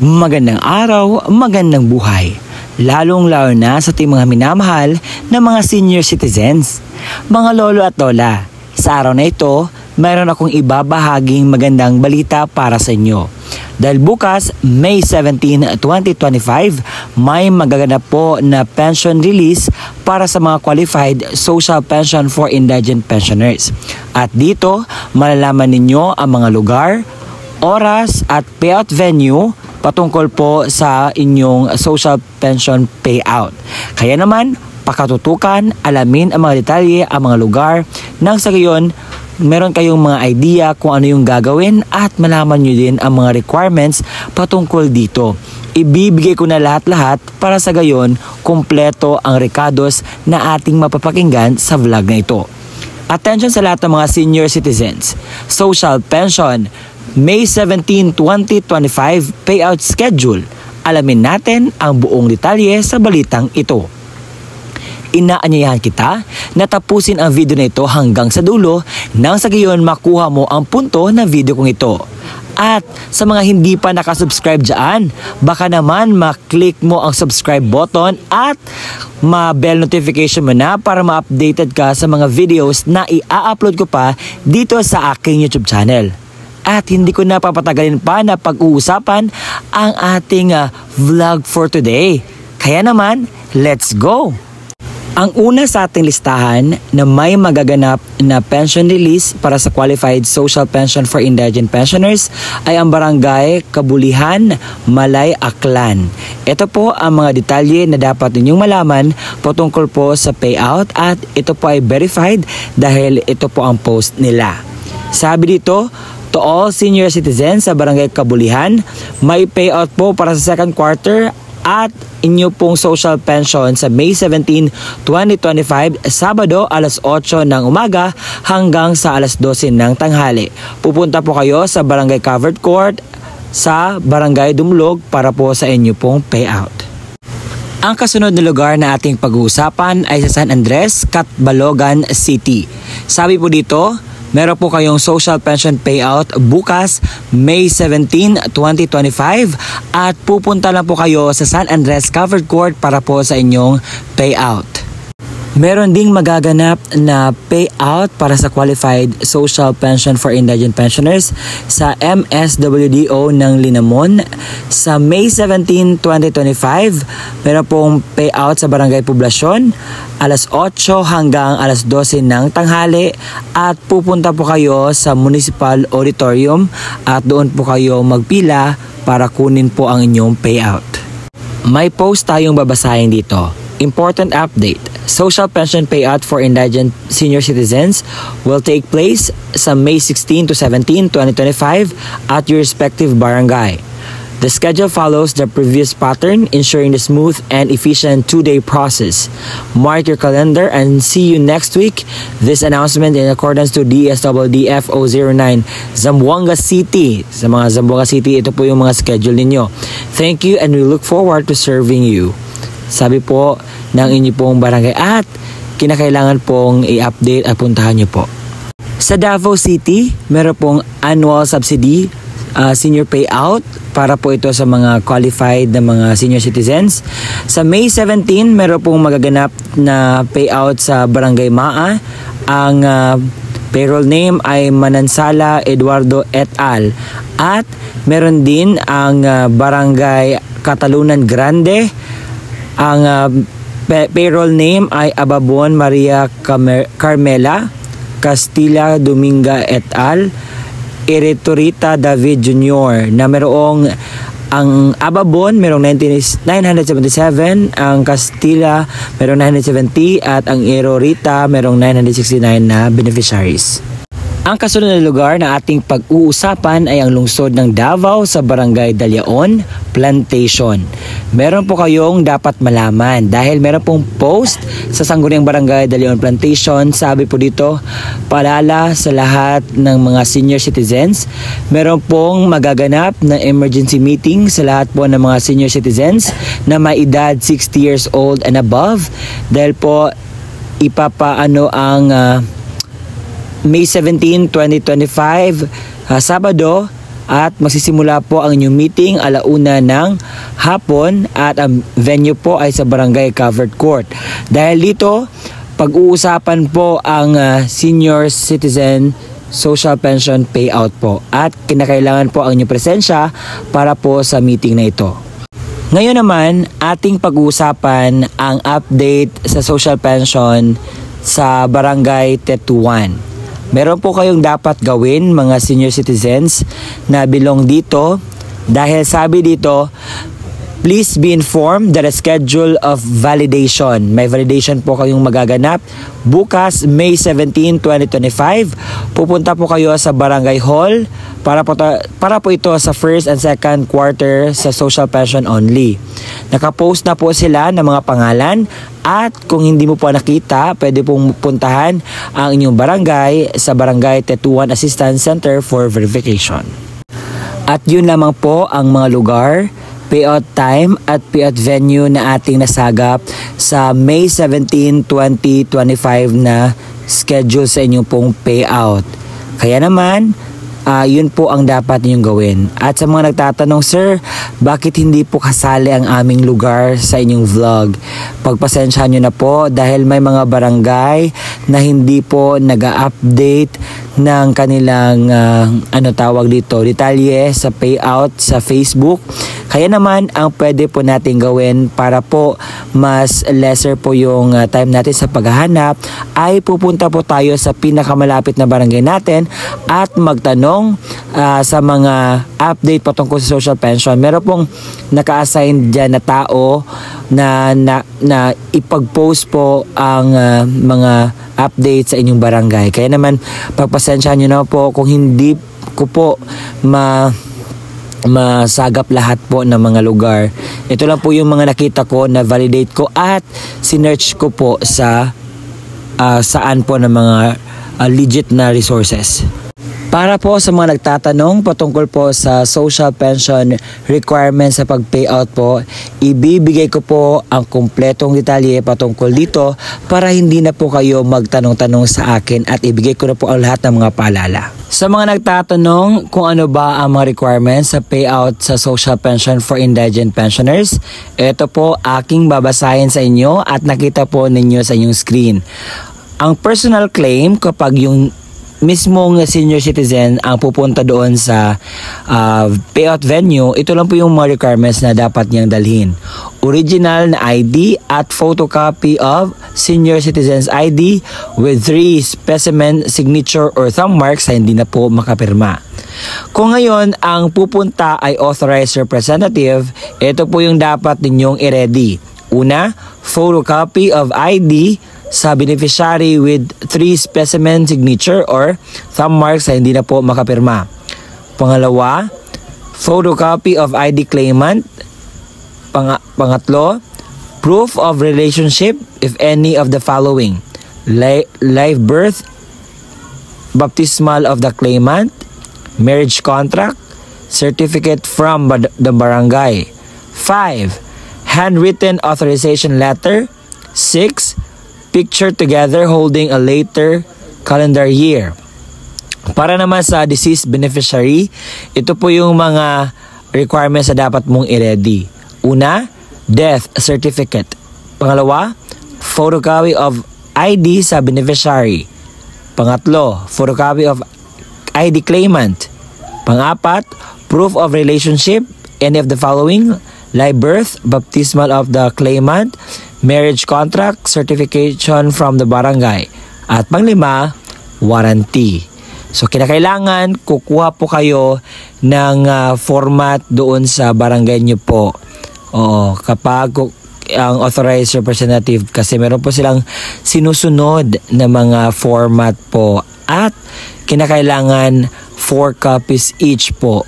Magandang araw, magandang buhay. Lalong-lalo na sa ating mga minamahal na mga senior citizens. Mga lolo at lola, sa araw na ito, mayroon akong ibabahaging magandang balita para sa inyo. Dahil bukas, May 17, 2025, may magaganap po na pension release para sa mga qualified social pension for indigent pensioners. At dito, malalaman ninyo ang mga lugar, oras at payout venue patungkol po sa inyong social pension payout. Kaya naman, pakatutukan, alamin ang mga detalye, ang mga lugar, nang sa gayon, meron kayong mga idea kung ano yung gagawin at malaman nyo din ang mga requirements patungkol dito. Ibibigay ko na lahat-lahat para sa gayon, kumpleto ang rekados na ating mapapakinggan sa vlog na ito. Attention sa lahat ng mga senior citizens. Social pension, May 17, 2025 payout schedule. Alamin natin ang buong detalye sa balitang ito. Inaanyayahan kita na tapusin ang video na ito hanggang sa dulo nang sa gayon makuha mo ang punto ng video kong ito. At sa mga hindi pa nakasubscribe dyan, baka naman maklik mo ang subscribe button at ma-bell notification mo na para ma-updated ka sa mga videos na i-upload ko pa dito sa aking YouTube channel. At hindi ko na papatagalin pa na pag-uusapan ang ating vlog for today. Kaya naman, let's go! Ang una sa ating listahan na may magaganap na pension release para sa qualified social pension for indigent pensioners ay ang Barangay Kabulihan, Malay, Aklan. Ito po ang mga detalye na dapat ninyong malaman patungkol po sa payout at ito po ay verified dahil ito po ang post nila. Sabi dito, to all senior citizens sa Barangay Kabulihan, may payout po para sa second quarter at inyo pong social pension sa May 17, 2025, Sabado alas 8 ng umaga hanggang sa alas 12 ng tanghali. Pupunta po kayo sa Barangay Covered Court sa Barangay Dumlog para po sa inyo pong payout. Ang kasunod na lugar na ating pag-uusapan ay sa San Andres, Catbalogan City. Sabi po dito, meron po kayong social pension payout bukas, May 17, 2025 at pupunta lang po kayo sa San Andres Covered Court para po sa inyong payout. Meron ding magaganap na payout para sa qualified social pension for indigent pensioners sa MSWDO ng Linamon sa May 17, 2025. Meron pong payout sa Barangay Poblasyon alas 8 hanggang alas 12 ng tanghali at pupunta po kayo sa Municipal Auditorium at doon po kayo magpila para kunin po ang inyong payout. May post tayong babasahin dito. Important update. Social pension payout for indigent senior citizens will take place sa May 16 to 17, 2025 at your respective barangay. The schedule follows the previous pattern, ensuring the smooth and efficient two-day process. Mark your calendar and see you next week. This announcement in accordance to DSWD F009 Zamboanga City. Sa mga Zamboanga City, ito po yung mga schedule ninyo. Thank you and we look forward to serving you. Sabi po ng inyo pong barangay at kinakailangan pong i-update at puntahan nyo po. Sa Davao City, meron pong annual subsidy senior payout para po ito sa mga qualified na mga senior citizens. Sa May 17, meron pong magaganap na payout sa Barangay Maa. Ang payroll name ay Manansala Eduardo et al. At meron din ang Barangay Catalunan Grande. Ang payroll name ay Ababon Maria Carmela Castilla Dominga et al. Eretorita David Jr. na merong ang Ababon merong 977, ang Castilla merong 970 at ang Erorita merong 969 na beneficiaries. Ang kasunod na lugar na ating pag-uusapan ay ang lungsod ng Davao sa Barangay Daliaon, Plantation. Meron po kayong dapat malaman dahil meron pong post sa Sangguniang Barangay Daliaon Plantation. Sabi po dito, paalala sa lahat ng mga senior citizens. Meron pong magaganap na emergency meeting sa lahat po ng mga senior citizens na may edad 60 years old and above. Dahil po ipapaano ang May 17, 2025, Sabado, at magsisimula po ang inyong meeting 1:00 ng hapon at ang venue po ay sa Barangay Covered Court. Dahil dito, pag-uusapan po ang senior citizen social pension payout po at kinakailangan po ang inyong presensya para po sa meeting na ito. Ngayon naman, ating pag-uusapan ang update sa social pension sa Barangay Tetuan. Meron po kayong dapat gawin mga senior citizens na belong dito dahil sabi dito, please be informed that a schedule of validation. May validation po kayong magaganap. Bukas, May 17, 2025, pupunta po kayo sa Barangay Hall para po ito sa first and second quarter sa social pension only. Nakapost na po sila ng mga pangalan at kung hindi mo po nakita, pwede pong puntahan ang inyong barangay sa Barangay Tetuan Assistance Center for verification. At yun lamang po ang mga lugar, payout time at payout venue na ating nasagap sa May 17, 2025 na schedule sa inyong pong payout. Kaya naman, yun po ang dapat ninyong gawin. At sa mga nagtatanong, sir, bakit hindi po kasali ang aming lugar sa inyong vlog? Pagpasensyahan nyo na po dahil may mga barangay na hindi po nag-update ng kanilang detalye sa payout sa Facebook. Kaya naman ang pwede po natin gawin para po mas lesser po yung time natin sa paghahanap ay pupunta po tayo sa pinakamalapit na barangay natin at magtanong sa mga update patungkol sa social pension. Meron pong naka-assign dyan na tao na ipag-post po ang mga update sa inyong barangay. Kaya naman pagpasensyahan nyo na po kung hindi ko po masagap lahat po ng mga lugar. Ito lang po yung mga nakita ko na validate ko at sinearch ko po sa saan po ng mga legit na resources. Para po sa mga nagtatanong patungkol po sa social pension requirements sa pag-payout po, ibibigay ko po ang kumpletong detalye patungkol dito para hindi na po kayo magtanong-tanong sa akin at ibigay ko na po ang lahat ng mga paalala. Sa mga nagtatanong kung ano ba ang mga requirements sa payout sa social pension for indigent pensioners, ito po aking babasahin sa inyo at nakita po ninyo sa inyong screen. Ang personal claim kapag yung mismong senior citizen ang pupunta doon sa payout venue, ito lang po yung mga requirements na dapat niyang dalhin. Original na ID at photocopy of senior citizen's ID with 3 specimen signature or thumb marks na hindi na po makapirma. Kung ngayon ang pupunta ay authorized representative, ito po yung dapat ninyong i-ready. Una, photocopy of ID sa beneficiary with 3 specimen signature or thumb marks na hindi na po makapirma. Pangalawa, photocopy of ID claimant. Pangatlo, proof of relationship if any of the following: live birth, baptismal of the claimant, marriage contract, certificate from the barangay. 5, handwritten authorization letter. 6, picture together holding a later calendar year. Para naman sa deceased beneficiary, ito po yung mga requirements na dapat mong i-ready. Una, death certificate. Pangalawa, photocopy of ID sa beneficiary. Pangatlo, photocopy of ID claimant. Pangapat, proof of relationship, any of the following: live birth, baptismal of the claimant, marriage contract, certification from the barangay. At panglima, warranty. So kinakailangan kukuha po kayo ng format doon sa barangay nyo po. Kapag ang authorized representative, kasi meron po silang sinusunod na mga format po at kinakailangan 4 copies each po.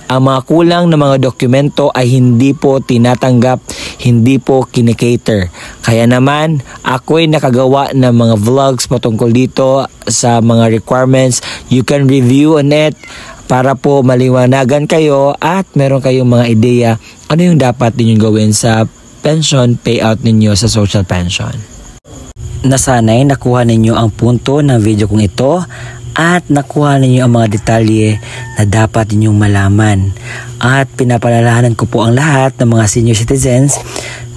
Ang mga kulang na mga dokumento ay hindi po tinatanggap, hindi po kinikater. Kaya naman, ako'y nakagawa ng mga vlogs patungkol dito sa mga requirements. You can review on it para po maliwanagan kayo at meron kayong mga ideya ano yung dapat ninyong gawin sa pension payout ninyo sa social pension. Nasanay nakuha ninyo ang punto ng video kong ito at nakuha ninyo ang mga detalye na dapat ninyong malaman. At pinapaalalahanan ko po ang lahat ng mga senior citizens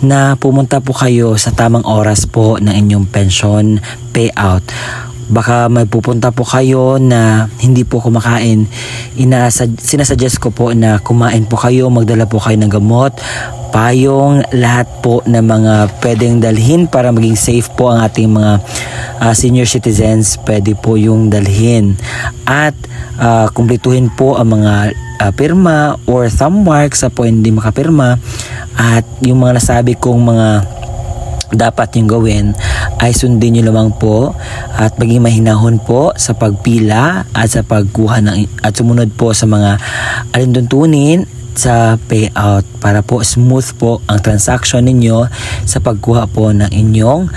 na pumunta po kayo sa tamang oras po ng inyong pension payout. Baka may pupunta po kayo na hindi po kumakain. Sinasuggest ko po na kumain po kayo, magdala po kayo ng gamot, payong, lahat po ng mga pwedeng dalhin para maging safe po ang ating mga senior citizens. Pwede po yung dalhin. At kumpletuhin po ang mga pirma or thumb marks sa po hindi makapirma. At yung mga nasabi kong mga dapat yung gawin ay sundin nyo lamang po at maging mahinahon po sa pagpila at sa pagkuha at sumunod po sa mga alintuntunin sa payout para po smooth po ang transaction ninyo sa pagkuha po ng inyong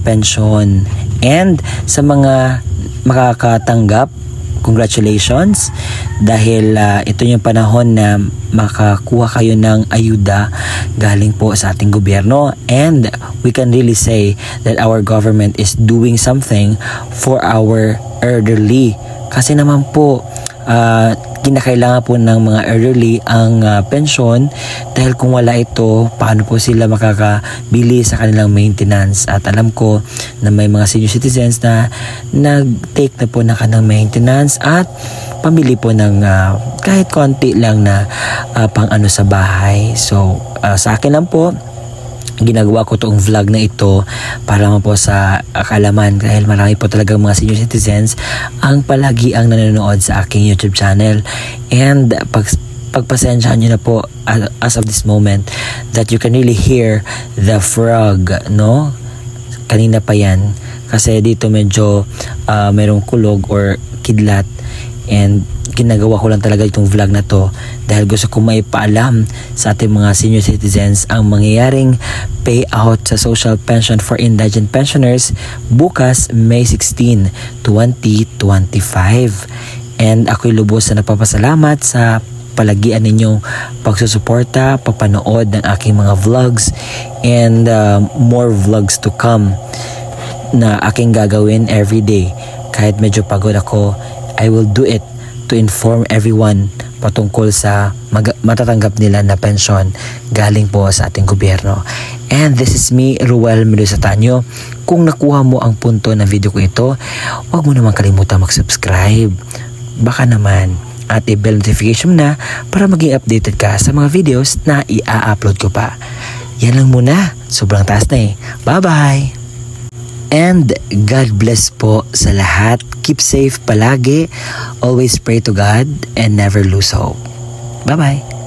pension. And sa mga makakatanggap, congratulations dahil ito yung panahon na makakuha kayo ng ayuda galing po sa ating gobyerno, and we can really say that our government is doing something for our elderly kasi naman po kinakailangan po ng mga elderly ang pensyon dahil kung wala ito, paano po sila makakabili sa kanilang maintenance. At alam ko na may mga senior citizens na nag-take na po ng kanilang maintenance at pamili po ng kahit konti lang na pang-ano sa bahay. So sa akin lang po, ginagawa ko itong vlog na ito para naman po sa kaalaman dahil marami po talagang mga senior citizens ang palagi ang nanonood sa aking YouTube channel. And pagpasensyahan nyo na po as of this moment that you can really hear the frog, no? Kanina pa yan kasi dito medyo merong kulog or kidlat, and ginagawa ko lang talaga itong vlog na to dahil gusto ko maipaalam sa ating mga senior citizens ang mangyayaring payout sa social pension for indigent pensioners bukas May 16, 2025. And ako'y lubos na nagpapasalamat sa palagian ninyong pagsusuporta, papanood ng aking mga vlogs, and more vlogs to come na aking gagawin everyday. Kahit medyo pagod ako, I will do it to inform everyone patungkol sa matatanggap nila na pensyon galing po sa ating gobyerno. And this is me, Ruel Mendoza Tanyo. Kung nakuha mo ang punto ng video ko ito, huwag mo naman kalimutan mag-subscribe. Baka naman at i-bell notification na para maging updated ka sa mga videos na i-upload ko pa. Yan lang muna. Sobrang taas na eh. Bye-bye! And God bless po sa lahat. Keep safe palagi. Always pray to God and never lose hope. Bye-bye.